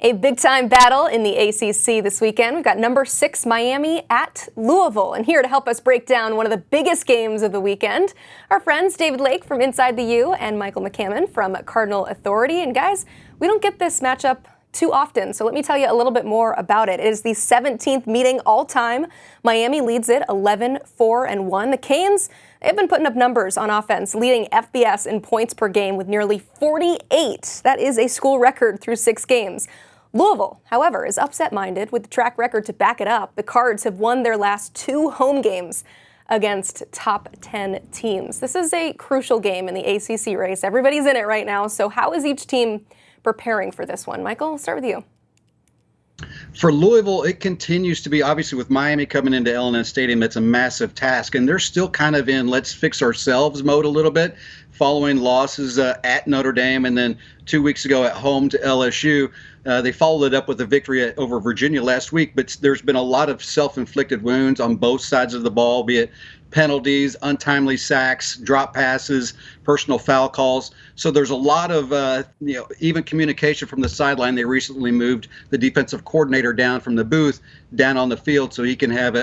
A big-time battle in the ACC this weekend. We've got number 6 Miami at Louisville. And here to help us break down one of the biggest games of the weekend, our friends David Lake from Inside the U and Michael McCammon from Cardinal Authority. And guys, we don't get this matchup too often, so let me tell you a little bit more about it. It is the 17th meeting all-time. Miami leads it 11-4-1. The Canes, they've been putting up numbers on offense, leading FBS in points per game with nearly 48. That is a school record through 6 games. Louisville, however, is upset-minded with the track record to back it up. The Cards have won their last 2 home games against top 10 teams. This is a crucial game in the ACC race. Everybody's in it right now, so how is each team preparing for this one? Michael, I'll start with you. For Louisville, it continues to be, obviously with Miami coming into L&N Stadium, it's a massive task, and they're still kind of in let's fix ourselves mode a little bit following losses at Notre Dame and then 2 weeks ago at home to LSU. They followed it up with a victory over Virginia last week, but there's been a lot of self-inflicted wounds on both sides of the ball, be it penalties, untimely sacks, drop passes, personal foul calls. So there's a lot of, even communication from the sideline. They recently moved the defensive coordinator down from the booth down on the field so he can have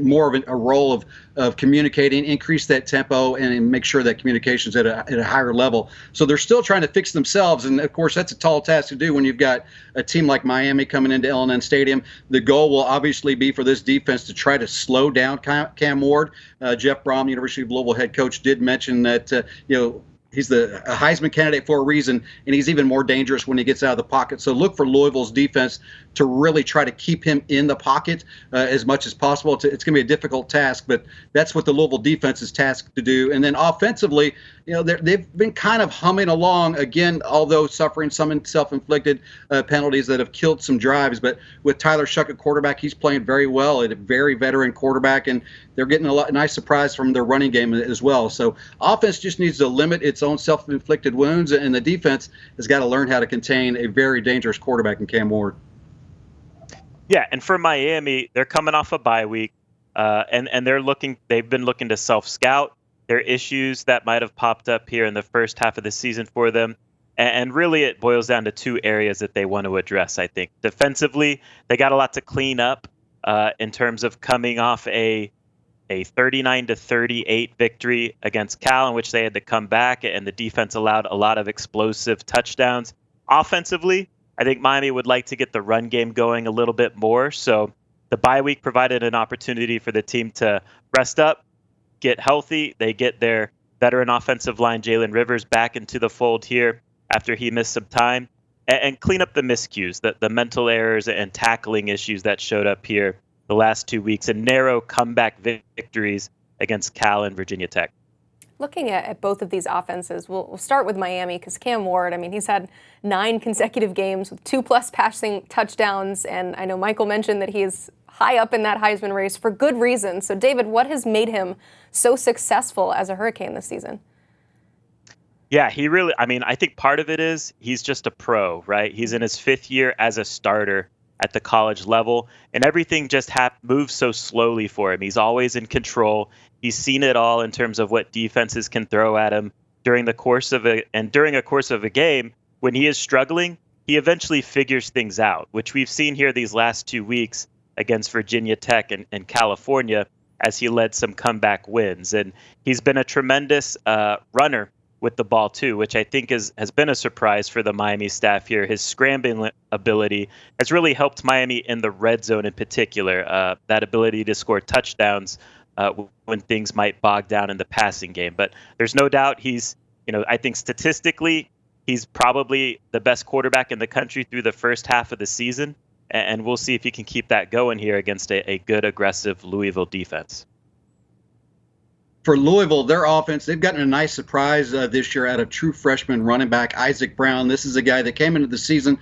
more of a role of communicating, increase that tempo, and make sure that communication's at a higher level. So they're still trying to fix themselves, and of course that's a tall task to do when you've got a team like Miami coming into L&N Stadium. The goal will obviously be for this defense to try to slow down Cam Ward. Jeff Brom, University of Louisville head coach, did mention that he's a Heisman candidate for a reason, and he's even more dangerous when he gets out of the pocket. So look for Louisville's defense to really try to keep him in the pocket as much as possible. It's going to be a difficult task, but that's what the Louisville defense is tasked to do. And then offensively, they've been kind of humming along, again, although suffering some self-inflicted penalties that have killed some drives. But with Tyler Shuck at quarterback, he's playing very well, a very veteran quarterback, and they're getting a nice surprise from their running game as well. So offense just needs to limit its own self-inflicted wounds, and the defense has got to learn how to contain a very dangerous quarterback in Cam Ward. Yeah, and for Miami, they're coming off a bye week, and they've been looking to self-scout their issues that might have popped up here in the first half of the season for them. And really it boils down to 2 areas that they want to address, I think. Defensively, they got a lot to clean up in terms of coming off a 39-38 victory against Cal, in which they had to come back, and the defense allowed a lot of explosive touchdowns. Offensively, I think Miami would like to get the run game going a little bit more. So the bye week provided an opportunity for the team to rest up, get healthy. They get their veteran offensive line, Jalen Rivers, back into the fold here after he missed some time, and clean up the miscues, the mental errors and tackling issues that showed up here the last 2 weeks, and narrow comeback victories against Cal and Virginia Tech. Looking at both of these offenses, we'll start with Miami because Cam Ward, he's had 9 consecutive games with 2+ passing touchdowns, and I know Michael mentioned that he is high up in that Heisman race for good reason. So David, what has made him so successful as a Hurricane this season? Yeah, he really, I think part of it is he's just a pro, right? He's in his 5th year as a starter at the college level, and everything just moves so slowly for him. He's always in control. He's seen it all in terms of what defenses can throw at him during a course of a game. When he is struggling, he eventually figures things out, which we've seen here these last 2 weeks against Virginia Tech and California as he led some comeback wins. And he's been a tremendous runner with the ball too, which I think has been a surprise for the Miami staff here. His scrambling ability has really helped Miami in the red zone in particular, that ability to score touchdowns when things might bog down in the passing game. But there's no doubt he's, I think statistically, he's probably the best quarterback in the country through the first half of the season. And we'll see if he can keep that going here against a good, aggressive Louisville defense. For Louisville, their offense, they've gotten a nice surprise this year out of true freshman running back Isaac Brown. This is a guy that came into the season,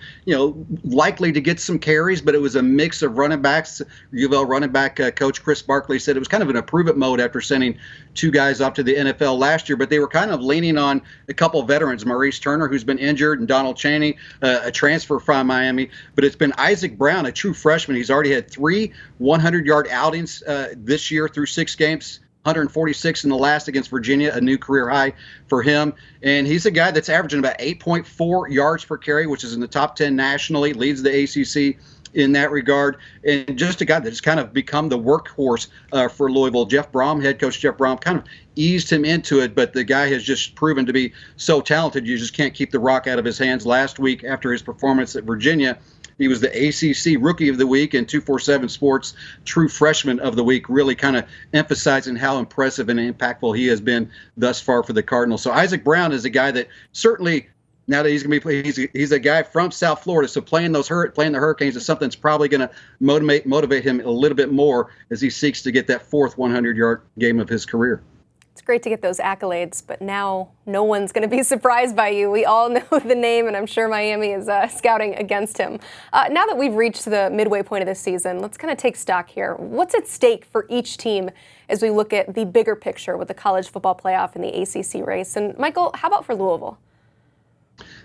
likely to get some carries, but it was a mix of running backs. UVL running back coach Chris Barkley said it was kind of an improve-it mode after sending 2 guys off to the NFL last year, but they were kind of leaning on a couple of veterans, Maurice Turner, who's been injured, and Donald Chaney, a transfer from Miami. But it's been Isaac Brown, a true freshman. He's already had 3 100-yard outings this year through 6 games. 146 in the last against Virginia, a new career high for him. And he's a guy that's averaging about 8.4 yards per carry, which is in the top 10 nationally, leads the ACC in that regard, and just a guy that's kind of become the workhorse for Louisville. Head coach Jeff Brom, kind of eased him into it, but the guy has just proven to be so talented, you just can't keep the rock out of his hands. Last week, after his performance at Virginia, he was the ACC Rookie of the Week and 247 Sports True Freshman of the Week, really kind of emphasizing how impressive and impactful he has been thus far for the Cardinals. So Isaac Brown is a guy that certainly, now that he's going to be, he's a guy from South Florida, so playing the Hurricanes is something that's probably going to motivate him a little bit more as he seeks to get that fourth 100-yard game of his career. It's great to get those accolades, but now no one's going to be surprised by you. We all know the name, and I'm sure Miami is scouting against him. Now that we've reached the midway point of this season, let's kind of take stock here. What's at stake for each team as we look at the bigger picture with the college football playoff and the ACC race? And Michael, how about for Louisville?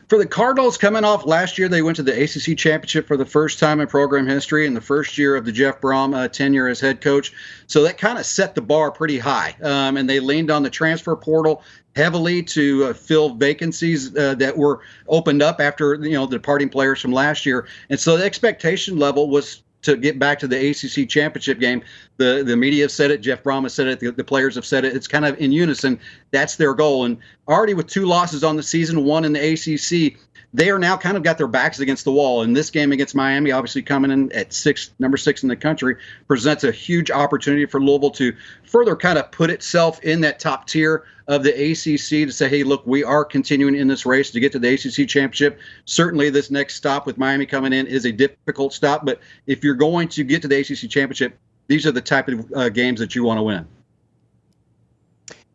For the Cardinals, coming off last year, they went to the ACC championship for the first time in program history in the first year of the Jeff Brom tenure as head coach. So that kind of set the bar pretty high. And they leaned on the transfer portal heavily to fill vacancies that were opened up after the departing players from last year. And so the expectation level was to get back to the ACC championship game. The media have said it. Jeff Brom has said it. The players have said it. It's kind of in unison. That's their goal. And already with 2 losses on the season, 1 in the ACC, they are now kind of got their backs against the wall. And this game against Miami, obviously coming in at number 6 in the country, presents a huge opportunity for Louisville to further kind of put itself in that top tier of the ACC to say, hey, look, we are continuing in this race to get to the ACC championship. Certainly this next stop with Miami coming in is a difficult stop, but if you're going to get to the ACC championship, these are the type of games that you want to win.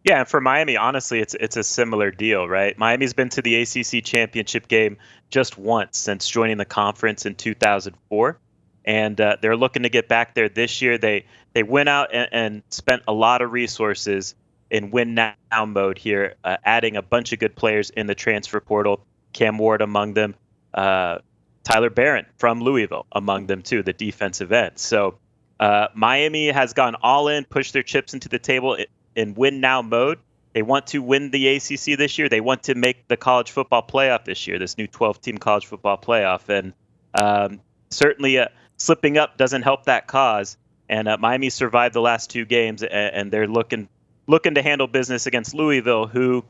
Yeah, and for Miami, honestly, it's a similar deal, right? Miami's been to the ACC championship game just once since joining the conference in 2004, and they're looking to get back there this year. They went out and spent a lot of resources in win now mode here, adding a bunch of good players in the transfer portal. Cam Ward among them, Tyler Barron from Louisville among them too, the defensive end. So Miami has gone all in, pushed their chips into the table in win now mode. They want to win the ACC this year. They want to make the college football playoff this year, this new 12-team college football playoff. And certainly slipping up doesn't help that cause. And Miami survived the last 2 games, and they're looking to handle business against Louisville, who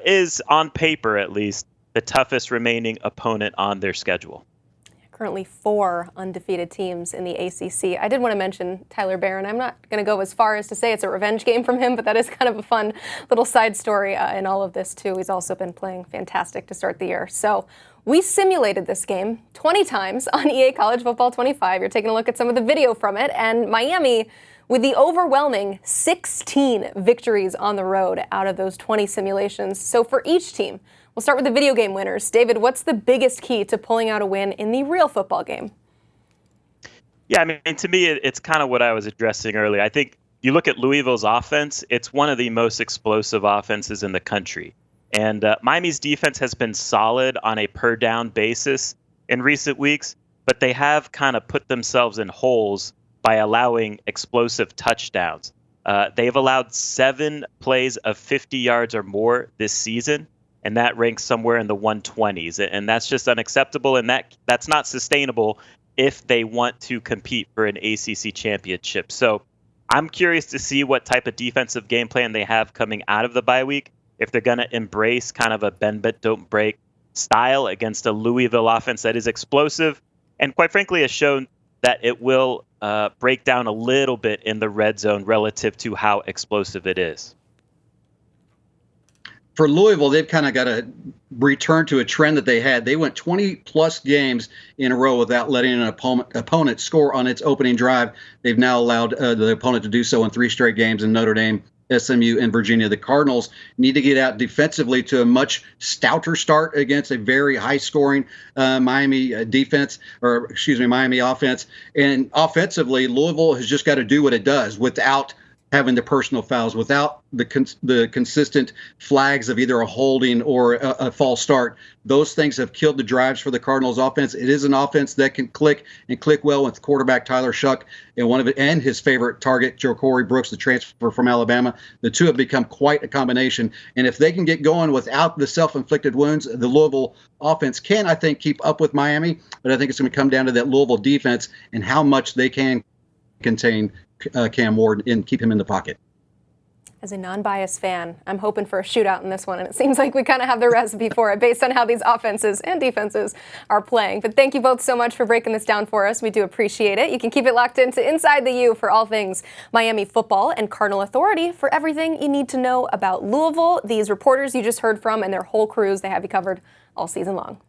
is, on paper at least, the toughest remaining opponent on their schedule. Currently 4 undefeated teams in the ACC. I did want to mention Tyler Barron. I'm not going to go as far as to say it's a revenge game from him, but that is kind of a fun little side story in all of this, too. He's also been playing fantastic to start the year. So we simulated this game 20 times on EA College Football 25. You're taking a look at some of the video from it, and Miami with the overwhelming 16 victories on the road out of those 20 simulations. So for each team, we'll start with the video game winners. David, what's the biggest key to pulling out a win in the real football game? Yeah, I mean, to me, it's kind of what I was addressing earlier. I think you look at Louisville's offense, it's one of the most explosive offenses in the country. And Miami's defense has been solid on a per down basis in recent weeks, but they have kind of put themselves in holes by allowing explosive touchdowns. They've allowed 7 plays of 50 yards or more this season, and that ranks somewhere in the 120s. And that's just unacceptable, and that's not sustainable if they want to compete for an ACC championship. So I'm curious to see what type of defensive game plan they have coming out of the bye week, if they're going to embrace kind of a bend but don't break style against a Louisville offense that is explosive and quite frankly has shown that it will break down a little bit in the red zone relative to how explosive it is. For Louisville, they've kind of got to return to a trend that they had. They went 20-plus games in a row without letting an opponent score on its opening drive. They've now allowed the opponent to do so in 3 straight games in Notre Dame, SMU, and Virginia. The Cardinals need to get out defensively to a much stouter start against a very high-scoring Miami offense. And offensively, Louisville has just got to do what it does without having the personal fouls, without the consistent flags of either a holding or a false start. Those things have killed the drives for the Cardinals offense. It is an offense that can click and click well with quarterback Tyler Shuck and his favorite target, Corey Brooks, the transfer from Alabama. The two have become quite a combination. And if they can get going without the self-inflicted wounds, the Louisville offense can, I think, keep up with Miami. But I think it's going to come down to that Louisville defense and how much they can contain Cam Ward and keep him in the pocket. As a non-biased fan, I'm hoping for a shootout in this one, and it seems like we kind of have the recipe for it based on how these offenses and defenses are playing. But thank you both so much for breaking this down for us. We do appreciate it. You can keep it locked into Inside the U for all things Miami football, and Cardinal Authority for everything you need to know about Louisville. These reporters you just heard from and their whole crews, they have you covered all season long.